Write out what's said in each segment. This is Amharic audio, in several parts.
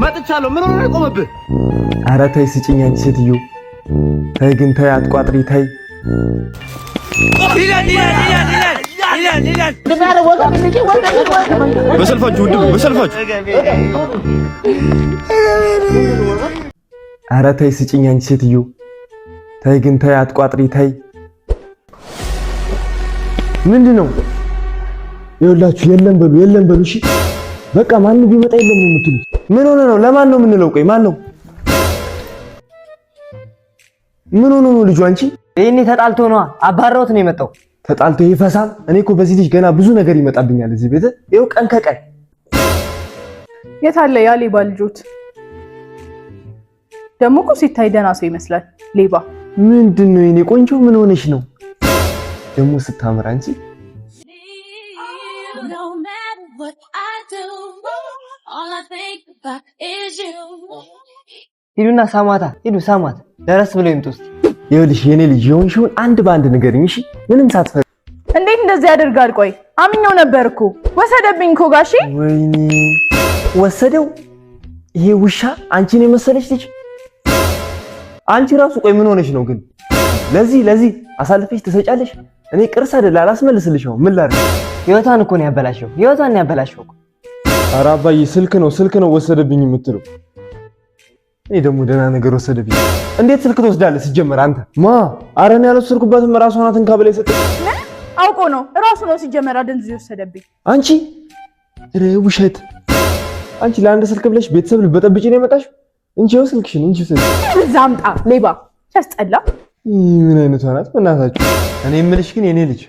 መጥቻለሁ። ምን ሆነ ቆመብህ? ኧረ ተይ ስጭኝ አንቺ ሴትዮ። ተይ ግን ተይ አትቋጥሪ ተይ። በሰልፋችሁ ውድ በሰልፋችሁ። ኧረ ተይ ስጭኝ አንቺ ሴትዮ። ተይ ግን ተይ አትቋጥሪ ተይ። ምንድነው? ይኸውላችሁ የለም በሉ እሺ። በቃ ማንም ቢመጣ የለም ነው የምትሉት? ምን ሆነ ነው? ለማን ነው የምንለው? ቆይ ማን ነው? ምን ሆነ ነው ልጁ? አንቺ ይሄኔ ተጣልቶ ነው አባረውት ነው የመጣው። ተጣልቶ ይፈሳል። እኔ እኮ በዚህ ልጅ ገና ብዙ ነገር ይመጣብኛል እዚህ ቤት። ይኸው ቀን ከቀን የት አለ ያ ሌባ ልጆት? ደግሞ እኮ ሲታይ ደህና ሰው ይመስላል። ሌባ ምንድነው? የኔ ቆንጆ ምን ሆነሽ ነው ደግሞ ስታምር አንቺ? ሂዱና ሳማታ ሂዱ ሳማት ደረስ ብለው ይምጡ እስቲ። ይኸውልሽ የኔ ልጅ የሆንሽውን አንድ በአንድ ንገሪኝ እሺ? ምንም ሳትፈሪ። እንዴት እንደዚህ ያደርጋል? ቆይ አምኛው ነበር እኮ ወሰደብኝ እኮ ጋሼ። ወይኔ ወሰደው ይሄ ውሻ አንቺን የመሰለች ልጅ። አንቺ ራሱ ቆይ ምን ሆነሽ ነው ግን? ለዚህ አሳልፈሽ ትሰጫለሽ? እኔ ቅርስ አይደል አላስመልስልሽም። ምን ላድርግ? ህይወቷን እኮ ነው ያበላሸው። ህይወቷን ያበላሸው እኮ። ኧረ አባዬ ስልክ ነው ወሰደብኝ የምትለው። እኔ ደግሞ ደህና ነገር ወሰደብኝ። እንዴት ስልክ ትወስዳለህ? ሲጀመር አንተ ማ አረን ያልወሰድኩበትም ራሷ ናት እንካ ብላ የሰጠች። አውቆ ነው ራሱ ነው ሲጀመር አደንዝዞ ወሰደብኝ። አንቺ ውሸት። አንቺ ለአንድ ስልክ ብለሽ ቤተሰብ ልበጠብጪ ነው የመጣሽ? እንቺው ስልክሽን እንቺ ስልክ ዛምጣ ሌባ ሲያስጠላ። ምን አይነቷ ናት በእናታችሁ? እኔ የምልሽ ግን የኔ ልጅ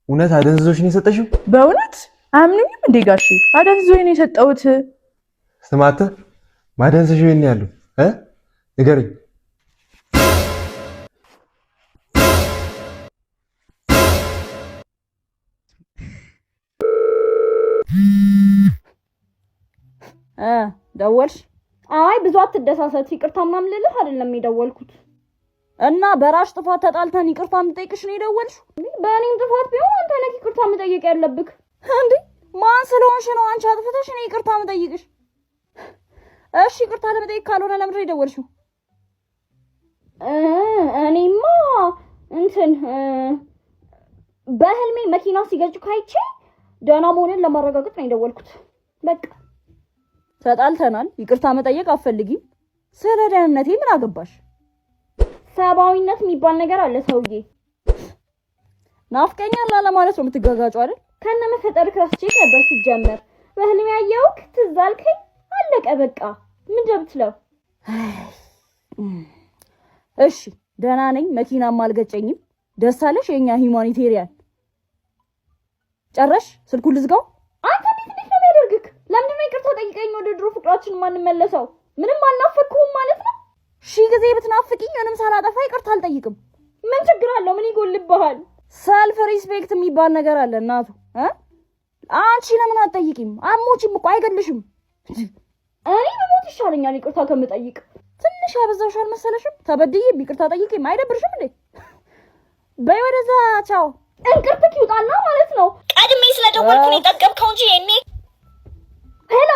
እውነት አደንዝዞሽ ነው የሰጠሽው? በእውነት አያምኑኝም እንዴ ጋሼ? አደንዝዞኝ ነው የሰጠሁት። ስማተ ማደንዘሽው የኔ ያለው ንገረኝ። ደወልሽ? አይ ብዙ አትደሳሰት። ይቅርታ ምናምን ልልህ አይደለም የደወልኩት። እና በራሽ ጥፋት ተጣልተን ይቅርታ የምጠይቅሽ ነው የደወልሽ? በእኔም ጥፋት ቢሆን አንተ ነህ ይቅርታ መጠየቅ ያለብህ። እንዴ ማን ስለሆንሽ ነው አንቺ አጥፍተሽ እኔ ይቅርታ የምጠይቅሽ? እሺ ይቅርታ ለመጠየቅ ካልሆነ ለምንድን ነው የደወልሽው? እኔማ በህልሜ መኪና ሲገጭ ካይቼ ደህና መሆንን ለማረጋገጥ ነው የደወልኩት። በቃ ተጣልተናል፣ ይቅርታ መጠየቅ አትፈልጊም። ስለ ደህንነቴ ምን አገባሽ? ሰብአዊነት የሚባል ነገር አለ ሰውዬ። ናፍቀኛል ለማለት ነው የምትጋጋጩ አይደል? ከነ መፈጠርክ ረስቼሽ ነበር ሲጀመር። በህልሜ ያየሁክ ትዝ አልከኝ። አለቀ በቃ። ምን እንደምትለው? እሺ ደህና ነኝ፣ መኪናም አልገጨኝም። ደስ አለሽ? የኛ ሂዩማኒቴሪያን ጨረሽ? ስልኩን ልዝጋው? አንተ እንዴት ነው የሚያደርግክ? ለምንድን ነው ይቅርታ ጠይቀኝ ወደ ድሮ ፍቅራችን ማንመለሰው? ምንም አልናፈቅኩም ማለት ነው? ሺህ ጊዜ ብትናፍቂኝ ምንም ሳላጠፋ ይቅርታ አልጠይቅም። ምን ችግር አለው? ምን ይጎልብሃል? ሰልፍ ሪስፔክት የሚባል ነገር አለ እናቱ። አንቺ ለምን አትጠይቂም? አሞቺም እኮ አይገልሽም። እኔ በሞት ይሻለኛል ይቅርታ ከምጠይቅ። ትንሽ ያበዛሽ አልመሰለሽም? ተበድዬ ይቅርታ ጠይቂም አይደብርሽም እንዴ? በይ ወደዛ ቻው። እንቅርትክ ይውጣና ማለት ነው። ቀድሜ ስለደወልኩ ነው የጠገብከው እንጂ የኔ ሄሎ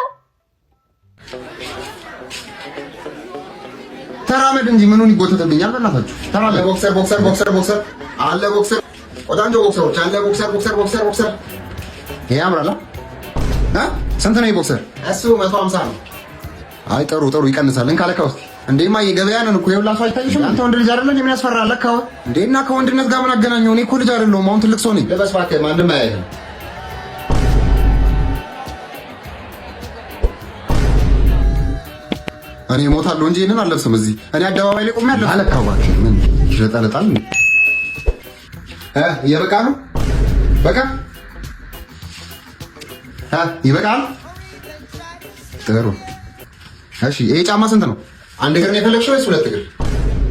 ተራመድ እንጂ ምኑን ይጎተተብኛል? በእናታችሁ ተራመድ። ቦክሰር አለ ቦክሰር፣ ቆዳንጆ ቦክሰሮች አለ ቦክሰር። ይሄ ያምራል። ስንት ነው ቦክሰር? እሱ 150 ነው። አይ ጥሩ ይቀንሳል። እንካለካ ውስጥ እንዴማ የገበያ ነን እኮ የሁላሱ አይታይሽም? አንተ ወንድ ልጅ አይደለም? ምን ያስፈራል? ለካው እንዴና ከወንድነት ጋር ምን አገናኘው? እኔ እኮ ልጅ አይደለሁም፣ አሁን ትልቅ ሰው ነኝ። ልበስ እባክህ፣ ማንም አያይህም። እኔ እሞታለሁ እንጂ ይሄንን አልለብስም። እዚህ እኔ አደባባይ ላይ ቆሜ አለብስ አለካው። እባክህ ምን ይሸጣለታል? እየበቃ ነው በቃ ይበቃል። ጥሩ እሺ። ይሄ ጫማ ስንት ነው? አንድ እግር ነው የፈለግሽው ወይስ ሁለት እግር?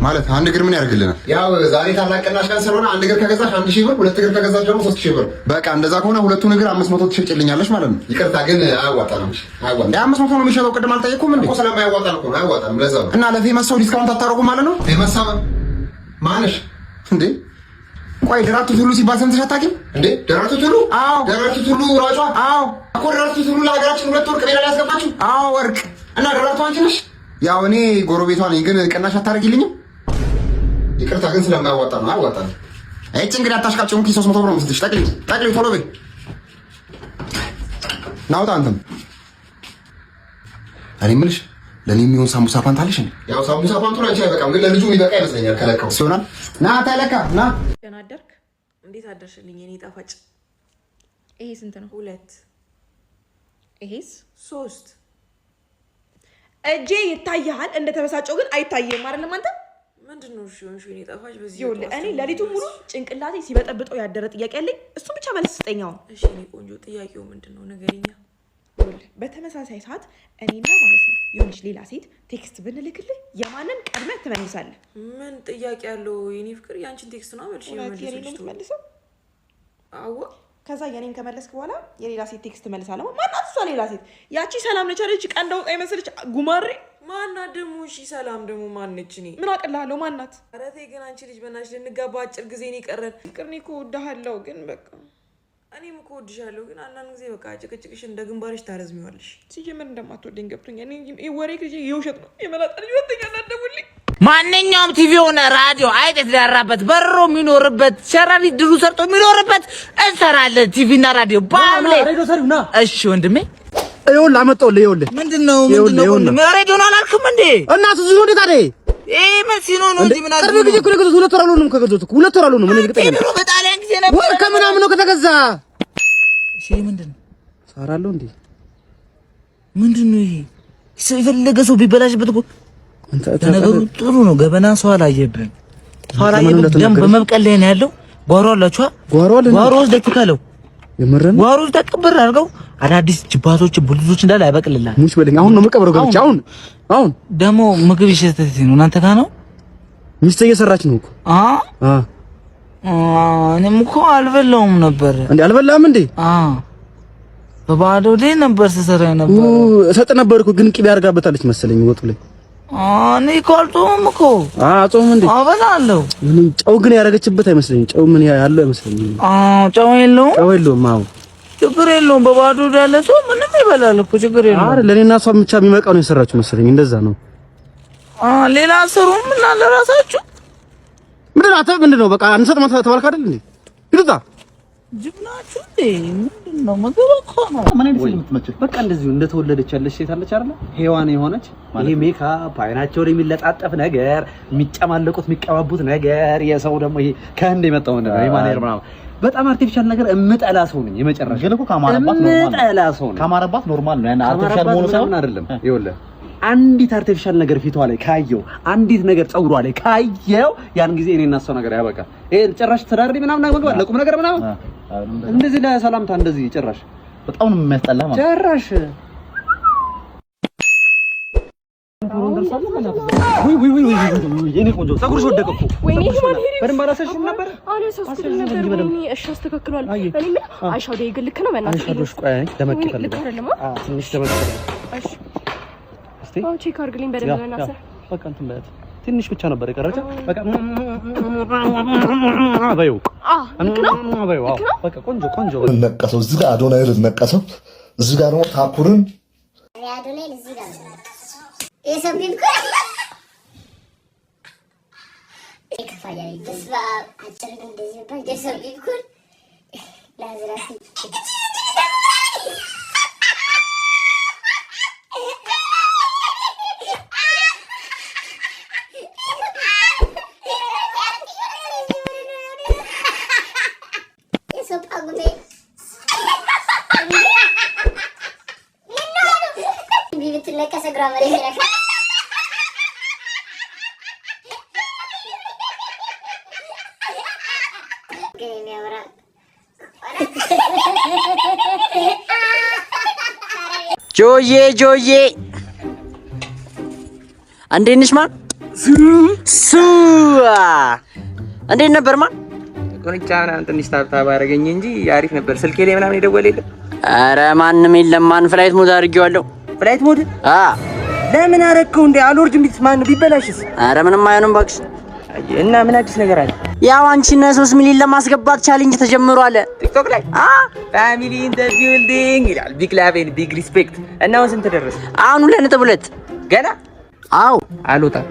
ማለት አንድ እግር ምን ያደርግልናል? ያው ዛሬ ታላቅ ቅናሽ ቀን ስለሆነ አንድ እግር ከገዛሽ 1000 ብር፣ ሁለት እግር ከገዛሽ ደግሞ 3000 ብር። በቃ እንደዛ ከሆነ ሁለቱን እግር 500 ትሸጭልኛለሽ ማለት ነው። ይቅርታ ግን አያዋጣም። አያዋጣም። 500 ነው የሚሸጠው። ቅድም አልጠየኩም እንዴ? እኮ ስለማያዋጣ ነው። አያዋጣም። ለዛ ነው። እና ለፌመስ ሰው ዲስካውንት አታረጉም ማለት ነው? ፌመስ ሰው ማነሽ እንዴ? ቆይ ደራርቱ ቱሉ ሲባል ሰምተሽ አታውቂም እንዴ? ደራርቱ ቱሉ? አዎ ደራርቱ ቱሉ ሯጯ። አዎ እኮ ደራርቱ ቱሉ ለሀገራችን 2 ወርቅ ሜዳሊያ ያስገባችው። አዎ ወርቅ እና ደራርቱ አንቺ ነሽ? ያው እኔ ጎረቤቷ ነኝ፣ ግን ቅናሽ አታደርጊልኝም? ይቅርታ ግን ስለማያዋጣ ነው። አያዋጣም። እቺ እንግዲህ አታሽቃጭውን ኪስ 300 ብር ነው የምትልሽ። ጠቅልይ ቶሎ በይ። ናውጣ አንተም። እኔ የምልሽ ለኔ የሚሆን ሳምቡሳ ፓንት አለሽ? ያው ሳምቡሳ ፓንቱ አንቺ አይበቃም፣ ግን ለልጁ የሚበቃ ይመስለኛል። ከለካው ሲሆናል። ና ተለካ ና። ደህና አደርክ? እንዴት አደርሽልኝ የኔ ጣፋጭ? ይሄ ስንት ነው? 2 ይሄስ 3 እጄ ይታያል። እንደተበሳጨው ግን አይታየም አይደለም አንተ? ምንድነው? እሺ ወንሽ የኔ ጣፋጭ በዚህ ይኸውልህ፣ እኔ ለሊቱን ሙሉ ጭንቅላቴ ሲበጠብጠው ያደረ ጥያቄ አለኝ። እሱን ብቻ መልስ ስጠኛው። እሺ እኔ ቆንጆ፣ ጥያቄው ምንድነው? ነገርኛ። በተመሳሳይ ሰዓት እኔና ማለት ነው የሆነች ሌላ ሴት ቴክስት ብንልክልህ የማንን ቀድመህ ትመልሳለህ? ምን ጥያቄ ያለው የኔ ፍቅር? ያንቺን ቴክስት ነው መልሽ የምመልሰው። አዎ ከዛ የኔን ከመለስክ በኋላ የሌላ ሴት ቴክስት ትመልሳለህ። ማናት እሷ ሌላ ሴት? ያቺ ሰላም ነች አይደል? ቀንዳ ወጣ የመሰለች ጉማሬ ማናት ደግሞ? እሺ ሰላም ደግሞ ማነች? እኔ ምን አቅልሃለሁ ማናት? ኧረ ተይ ግን አንቺ ልጅ በእናትሽ ልንጋባ አጭር ጊዜ ነው የቀረን። ፍቅር እኔ እኮ እወድሃለሁ፣ ግን በቃ እኔም እኮ እወድሻለሁ፣ ግን አንዳንድ ጊዜ በቃ ጭቅጭቅሽ እንደ ግንባርሽ ታረዝሚዋለሽ። ሲጀምር እንደማትወደኝ ገብቶኛል። እኔ ወሬ ልጅ የውሸት ነው የመላጣ ልጅ ወተኛ እናደውልኝ። ማንኛውም ቲቪ ሆነ ራዲዮ አይጥ የተዳራበት በሮ የሚኖርበት ሸራሪት ድሩ ሰርቶ የሚኖርበት እንሰራለን። ቲቪና ራዲዮ ባምሌ። እሺ ወንድሜ ይኸውልህ አመጣሁልህ። ይኸውልህ ምንድነው ሬዲዮ ነው አላልክም እንዴ? እናቱ እዚህ ነው እንዴ ታዲያ? ምን ሲኖ ነው እንጂ ምን አድርገው? ቅርብ ጊዜ እኮ ነው 2 ወር አልሆነም ከገዛሁት እኮ 2 ወር አልሆነም። ምን እርግጠኛ ነኝ በጣሊያን ጊዜ ነበር ወር ከምናምን ነው ከተገዛ። እሺ ምንድነው ሳራለው እንዴ? ምንድነው ይሄ? የፈለገ ሰው ቢበላሽበት እኮ ነገሩ ጥሩ ነው። ገበና ሰው አላየብህም። ሰው አላየብህም። ደም በመብቀል ላይ ነው ያለው። ጓሮ አላችሁ? ጓሮ ውስጥ ደክካለው የምረን ጓሮ ውስጥ ተቀብር አድርገው አዳዲስ ጅባቶች ቡልዞች እንዳለ ያበቅልላል። ሙሽ በለኝ። አሁን ነው መቀበረው ገብቼ አሁን ደግሞ ምግብ ይሸተት ነው እናንተ ጋር ነው። ሚስት እየሰራች ነው እኮ። እኔም እኮ አልበላውም ነበር። እንዴ አልበላም እንዴ? በባዶ ላይ ነበር ስሰራ ነበር። እሰጥ ነበር እኮ ግን ቅቤ አድርጋበታለች መሰለኝ ወጡ ላይ። እኔ እኮ አልጾምም እኮ። ጾም እንዴ? አበላለሁ። ጨው ግን ያደረገችበት አይመስለኝም። ጨው ምን ያለው አይመስለኝም። ጨው የለውም። አዎ ችግር የለውም። በባዶ ያለ ሰው ምንም ይበላል እኮ ችግር የለውም። አረ ለኔና እሷ ብቻ የሚመቃው ነው የሰራችሁ መሰለኝ። እንደዛ ነው። ሌላ ሰሩም እና ለራሳችሁ ምንድነው በቃ አንሰጥ ማለት ተባልክ አይደል እንዴ? ይሉታ ጅብናችሁ እንዴ? ምንድነው ምግብ እኮ ነው። ምን አይነት የምትመጪው? በቃ እንደዚሁ እንደተወለደች ያለች ሴት አለች አይደል? ሔዋን የሆነች ይሄ ሜካፕ አይናቸው ላይ የሚለጣጠፍ ነገር፣ የሚጨማለቁት የሚቀባቡት ነገር፣ የሰው ደግሞ ይሄ ከህንድ የመጣው ነገር የማኔር ምናምን በጣም አርቲፊሻል ነገር እምጠላ ሰው ነኝ። የመጨረሻ ግን እኮ ካማረባት ኖርማል ነው። እምጠላ ሰው ነኝ። ካማረባት ኖርማል ነው። ያን አርቲፊሻል መሆኑ ሳይሆን አይደለም። ይኸውልህ አንዲት አርቲፊሻል ነገር ፊቷ ላይ ካየው፣ አንዲት ነገር ፀጉሯ ላይ ካየው፣ ያን ጊዜ እኔና እሷ ነገር ያበቃል። ይሄ ጭራሽ ተዳሪ ምናምን ነገር ለቁም ነገር ምናምን እንደዚህ ለሰላምታ እንደዚህ ጭራሽ በጣም ነው የሚያስጠላ ማለት ጭራሽ የኔ ቆንጆ ፀጉርሽ ወደቀ እኮ። ወይኔ በደንብ አላሰሽም ነበር? አላሰሽም ነበር። ወይኔ እሺ አስተካክሏል። እኔ ምን አይሻዶ ይግልክ ነው ማለት ነው። አይሻዶሽ ቆይ ደመቅ ይፈልጋል። ትንሽ ደመቅ ይፈልጋል። እሺ እስቲ ቼክ አድርግልኝ በደንብ እናሰ በቃ እንትን ማለት ትንሽ ብቻ ነበር የቀረችው። በቃ አባዩ ልክ ነው አባዩ በቃ ቆንጆ ነቀሰው። እዚህ ጋር አዶናይ ልነቀሰው፣ እዚህ ጋር ነው ታኩርን አዶናይ እዚህ ጋር የሰብሊን ከፋያ ተስፋ አጭር እንደዚህ ባይ የሰብሊን ኩል ላዝራፊ የሰፓጉሜ ቢቢት ለከሰ ግራመሬ ይላል ጆዬ እንዴት ነሽ ማን? እንዴት ነበር ማን? ኮንቻና ትንሽ ታብታብ አደረገኝ እንጂ አሪፍ ነበር። ስልኬ ላይ ምናምን የደወለልኝ? ኧረ ማንም የለም ማን። ፍላይት ሞድ አድርጌዋለሁ። ፍላይት ሞድ? ለምን አደረከው እንዴ? አልወርድም ቢት ማን ቢበላሽስ? ኧረ ምንም አይሆንም እባክሽ። እና ምን አዲስ ነገር አለ? ያው አንቺና 3 ሚሊዮን ለማስገባት ቻሌንጅ ተጀምሯል ቲክቶክ ላይ። ፋሚሊ ኢን ዘ ቢልዲንግ ይላል። ቢግ ላቭ ኤንድ ቢግ ሪስፔክት። እና አሁን ስንት ደረሰ? አሁን 2.2 ገና። አዎ አልወጣም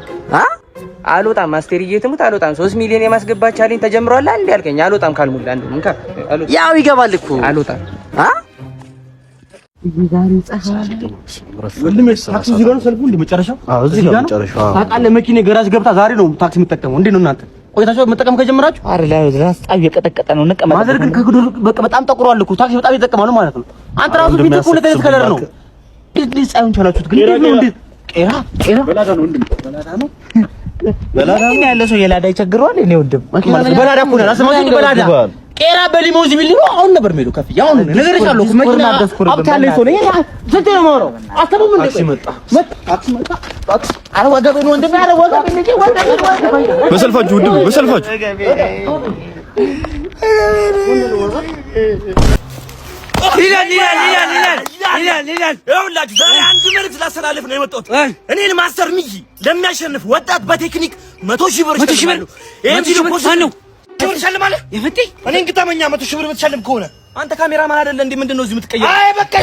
አልወጣም። ማስተርዬ ትሙት አልወጣም። 3 ሚሊዮን የማስገባት ቻሌንጅ ተጀምሯል እንዴ ያልከኝ? አልወጣም ካልሙላ አንዱ እንካ አልወጣም። ያው ይገባል እኮ አልወጣም። ታውቃለህ መኪና ገራጅ ገብታ ዛሬ ነው ታክሲ የምትጠቀመው። እንዴት ነው እናንተ ቆይታችሁ መጠቀም ከጀመራችሁ? አረ ለራስ ጣብ የቀጠቀጠ ነው ነቀማ ማዘር ግን ከግዱር በጣም ጠቁሯል እኮ ታክሲ በጣም ይጠቀማሉ ማለት ነው። አንተ ራሱ ፊት እኮ ለተለየ ከለር ነው። እንዴት ጻዩን ቻላችሁት ግን? እንዴት ነው እንዴ? ቄራ በላዳ ነው እንዴ? በላዳ ነው ያለ ሰው የላዳ ይቸግረዋል። እኔ ወንድም በላዳ እኮ ነው አስማኝ በላዳ ቄራ በሊሞዚን ቢል ነው አሁን ነበር የሚሄደው ከፍ ያው ነገር ይሻለው መኪና አብታ ያለ ሰው ነው። ስንት ነው የማወራው? አስተማም እንደ ታክሲ መጣ አረ ወገብ ነው ወንድም ያረ ወገብ እንጂ ወገብ በሰልፋችሁ ወንድም በሰልፋችሁ ይላል ይኸውላችሁ ዛሬ አንድ መልዕክት ላስተላልፍ ነው የመጣሁት። እኔን ማስተር ሚኪ ለሚያሸንፍ ወጣት በቴክኒክ 100,000 ብር እሸልማለሁ። ይሄን ቪዲዮ ፖስት ነው ትሸልማለህ። የፈቴ እኔን ግጣመኛ 100,000 ብር ብትሸልም ከሆነ አንተ ካሜራማን አይደለ እንዴ? ምንድነው እዚህ የምትቀየረው? አይ በቃ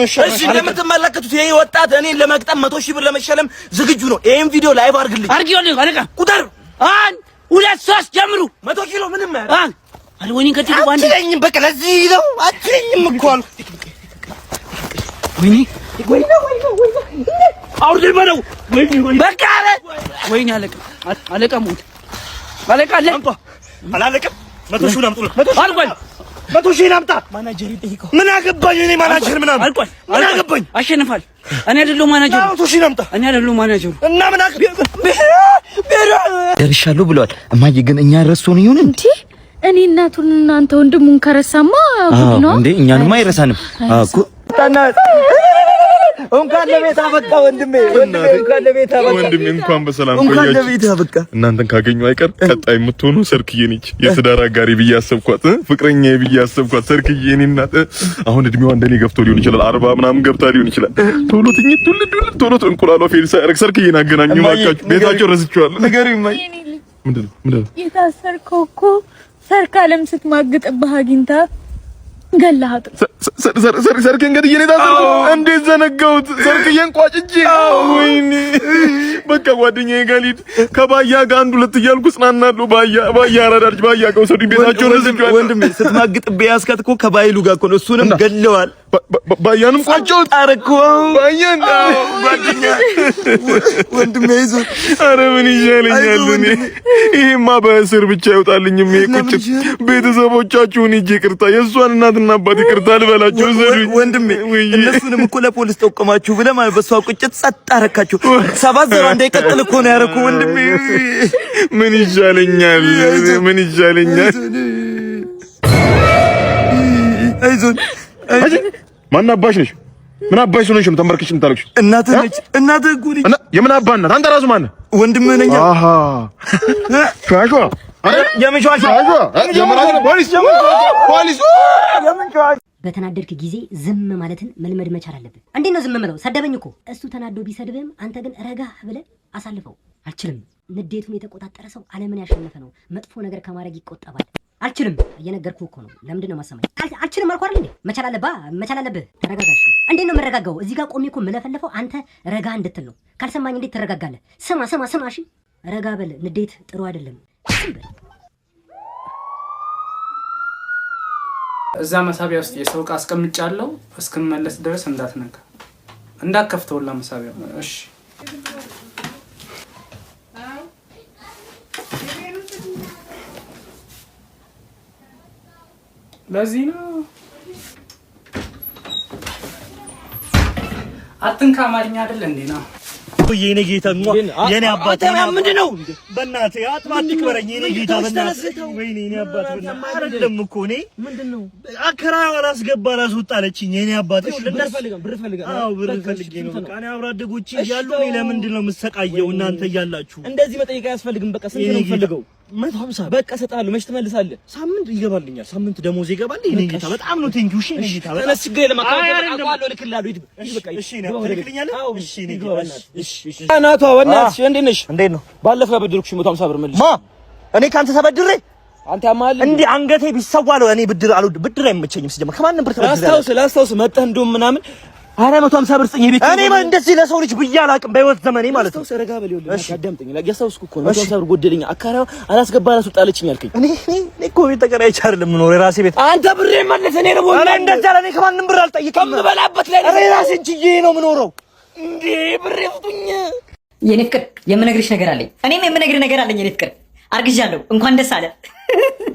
እሺ፣ እንደምትመለከቱት ይሄ ወጣት እኔን ለመግጠም 100,000 ብር ለመሸለም ዝግጁ ነው። ይሄን ቪዲዮ ላይቭ አድርግልኝ። አድርጊው አለቃ ቁጥር 1 2 3 ጀምሩ። 100 ኪሎ ምንም ማለት አልወኒ ከትሉ ባንድ አትለኝም። በቃ ለዚህ ነው አትለኝም እኮ አልኩ። ወይኔ አውርድ በለው። ወይኔ በቃ አለ። ወይኔ አለቃ ሞት አለቃ አለ አላለቀም። 100,000 አምጡ። አልቋል። 100,000 አምጣ። ማናጀር ይጠይቀው። ምን አገባኝ እኔ ማናጀር ምናምን አልቋል። ምን አገባኝ? አሸንፋል። እኔ አይደለሁ ማናጀሩ። 100,000 አምጣ። እኔ አይደለሁ ማናጀሩ። እና ምን ደርሻለሁ ብለዋል። እማዬ ግን እኛ ረስቶን ይሁን እንዴ? እኔ እናቱን እናንተ ወንድሙን ከረሳማ ጉድ ነው እንዴ? እኛንማ አይረሳንም እኮ እንኳን ለቤት አበቃ ወንድሜ፣ እንኳን ለቤት አበቃ ወንድሜ፣ እንኳን በሰላም ቆያችሁ። እንኳን ለቤት አበቃ። እናንተን ካገኙ አይቀር ቀጣይ የምትሆኑ ሰርክዬ ነች። የትዳር አጋሪ ብዬ አሰብኳት፣ ፍቅረኛዬ ብዬ አሰብኳት ሰርክዬ። እኔ እናት አሁን እድሜዋ እንደኔ ገፍቶ ሊሆን ይችላል፣ 40 ምናምን ገብታ ሊሆን ይችላል። ቶሎ ትኝት ቶሎ እንቁላሏ ፌል ሳይረክ ሰርክዬን አገናኙ ባካችሁ። ቤታቸው ረስቼዋለሁ። ንገሪኝ ማይ። ምንድነው የታሰርከው? እኮ ሰርካለም ስትማግጥብህ አግኝታ ገላሃት። ሰርክን እንግዲህ እኔ ታሰርኩ። እንዴት ዘነጋሁት? ሰርክዬን ቋጭጄ። ወይኔ በቃ ጓደኛዬ ጋር ልሂድ። ከባያ ጋር አንድ ሁለት እያልኩ ጽናናለሁ። ባያ አራዳልጅ ባያ ጋር ወሰዱኝ። ቤታቸው ረስቼዋለሁ። ወንድሜ ስትማግጥብህ ያስካት እኮ ከባይሉ ጋር እኮ ነው። እሱንም ገለዋል። ባያንም ቋጨሁት። አረኩ ባያን ጓደኛ ወንድሜ ይዞ። ኧረ ምን ይሻለኛል እኔ? ይሄማ በእስር ብቻ ይወጣልኝም። ይሄ ቁጭት ቤተሰቦቻችሁን ሂጅ ይቅርታ፣ የእሷን እናትና አባት ይቅርታ ልበላቸው ዘሩኝ። ወንድሜ እነሱንም እኮ ለፖሊስ ጠቆማችሁ ብለህ ማለት በሷ ቁጭት ጸጥ አረካችሁ። 7-0 እንዳይቀጥል እኮ ነው ያረኩ ወንድሜ። ምን ይሻለኛል? ምን ይሻለኛል? አይዞን ማን አባሽ ነሽ? ምን አባሽ ነሽ? ተንበርክሽ የምታለቅሽ እናትህ ነች። እናትህ እኮ ነች። የምን አባ እናት? አንተ ራሱ ማነህ? ወንድምህ ነኝ። አሃ ሻሻ የምንሻሻ በተናደድክ ጊዜ ዝም ማለትን መልመድ መቻል አለብን። እንዴት ነው ዝም ምለው? ሰደበኝ እኮ እሱ ተናዶ ቢሰድብህም አንተ ግን ረጋ ብለህ አሳልፈው። አልችልም። ንዴቱን የተቆጣጠረ ሰው ዓለምን ያሸነፈ ነው። መጥፎ ነገር ከማድረግ ይቆጠባል። አልችልም። እየነገርኩህ እኮ ነው። ለምንድን ነው ማሰማኝ? አልችልም አልኩህ አይደል እንዴ? መቻል አለብህ። ተረጋጋሽ። እንዴት ነው የምረጋጋው? እዚህ ጋር ቆሜ እኮ የምለፈለፈው አንተ ረጋ እንድትል ነው። ካልሰማኝ እንዴት ትረጋጋለህ? ስማ። እሺ ረጋ በል። ንዴት ጥሩ አይደለም። እዛ መሳቢያ ውስጥ የሰው ዕቃ አስቀምጫለሁ። እስክመለስ ድረስ እንዳትነካ፣ እንዳትከፍተውላ መሳቢያው። እሺ ለዚህ ነው አትንካ። አማርኛ አይደል እንዴ ነው? የኔ ጌታ የኔ አባት ምንድነው? በእናትህ አትማትክ በረኝ። የኔ ጌታ በእናትህ ወይኔ የኔ አባት በእናትህ አይደለም እኮ እኔ ምንድነው አከራዩ አላስገባ አላስወጣለችኝ። የኔ አባት ብር ፈልጌ ነው። በቃ እኔ አብሮ አደጎቼ እያሉ እኔ ለምንድን ነው የምሰቃየው? እናንተ እያላችሁ እንደዚህ መጠየቅ አያስፈልግም። በቃ ስንት ነው የምፈልገው? 150 በቃ እሰጥሃለሁ። መች ትመልሳለህ? ሳምንት ይገባልኛል። ሳምንት ደሞዝ ይገባል። እኔ ጌታ በጣም ነው ቴንኪው። እሺ እኔ ጌታ በጣም ችግር የለም። አውቃለሁ ልክልሃለሁ። ሂድ በቃ እሺ ነው ልክልኛለህ? አዎ እሺ እኔ ጌታ እሺ እሺ እናቷ ወናትሽ እንዴት ነሽ? እንዴት ነው? ባለፈው ያበደርኩሽ 150 ብር መልሽ። ማ እኔ ካንተ ተበድሬ አንተ ያማል እንዴ? አንገቴ ቢሰዋለው እኔ ብድር አልወድ ብድር አይመቸኝም። ሲጀምር ከማንም ብር ተበድሬ ላስታውስ መጣህ እንደውም ምናምን 150 ብር ስጠኝ። ቤት እኔ እንደዚህ ለሰው ልጅ ብዬ አላውቅም በህይወት ዘመኔ ማለት ነው። ሰረጋ በል ይኸውልህ፣ አዳምጠኝ። ያሳውስኩ እኮ ነው 150 ብር ጎደለኝ። አካራው አላስገባ አላስወጣለችኝ አልከኝ። እኔ እኮ ቤት ተከራይቼ አይደለም የምኖረው የራሴ ቤት። አንተ ብር መልስ። እኔ ነው እኔ እንደዛ ለኔ ከማንም ብር አልጠይቅም። ከምበላበት ላይ እኔ ራሴን ችዬ ነው የምኖረው። እንዴ ብር ይፍቱኝ። የኔ ፍቅር የምነግርሽ ነገር አለኝ። እኔም የምነግርህ ነገር አለኝ። የኔ ፍቅር አርግዣለሁ። እንኳን ደስ አለ።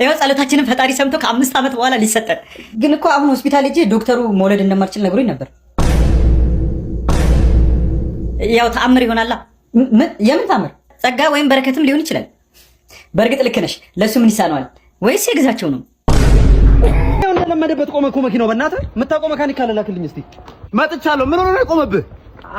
ይኸው ጸሎታችንን ፈጣሪ ሰምቶ ከ5 ዓመት በኋላ ሊሰጠን። ግን እኮ አሁን ሆስፒታል ሄጄ ዶክተሩ መውለድ እንደማልችል ነግሮኝ ነበር። ያው ተአምር ይሆናላ። የምን ተአምር? ጸጋ ወይም በረከትም ሊሆን ይችላል። በእርግጥ ልክ ነሽ። ለሱ ምን ይሳነዋል? ወይስ የግዛቸው ነው? ያው እንደለመደበት ቆመ እኮ መኪናው። በእናትህ የምታውቀው መካኒክ ካለ ላክልኝ እስቲ። መጥቻለሁ። ምን ሆነ ነው የቆመብህ?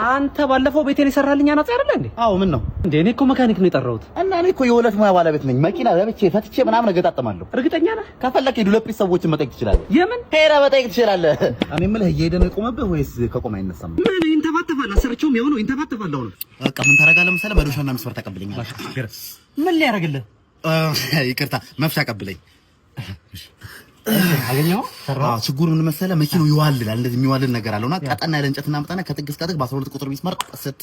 አንተ ባለፈው ቤቴን የሰራልኝ አናጺ አይደለ እንዴ? አዎ ምን ነው እንዴ? እኔ እኮ መካኒክ ነው የጠራሁት። እና እኔ እኮ የሁለት ሙያ ባለቤት ነኝ። መኪና ለብቼ ፈትቼ ምናምን እገጣጠማለሁ። እርግጠኛ ነህ? ከፈለክ ዱለጲ ሰዎችን መጠየቅ ትችላለህ። የምን ሄራ መጠየቅ ትችላለህ። እኔ የምልህ እየሄደ ነው የቆመብህ ወይስ ከቆመ አይነሳም? ምን ይንተባተባል? አሰርቼውም ያው ነው ይንተባተባል። አሁን በቃ ምን ታረጋለህ መሰለህ? መዶሻና መስመር ተቀብለኛል። ምን ሊያደርግልህ? ይቅርታ መፍቻ ቀብለኝ። አገኘው ሰራው። ችግሩ ምን መሰለህ? መኪናው ይዋልላል። እንደዚህ የሚዋልል ነገር አለውና ቀጠና ያለ እንጨት እናመጣና ከጥግ እስከ ጥግ በ12 ቁጥር ቢስማር ቀስት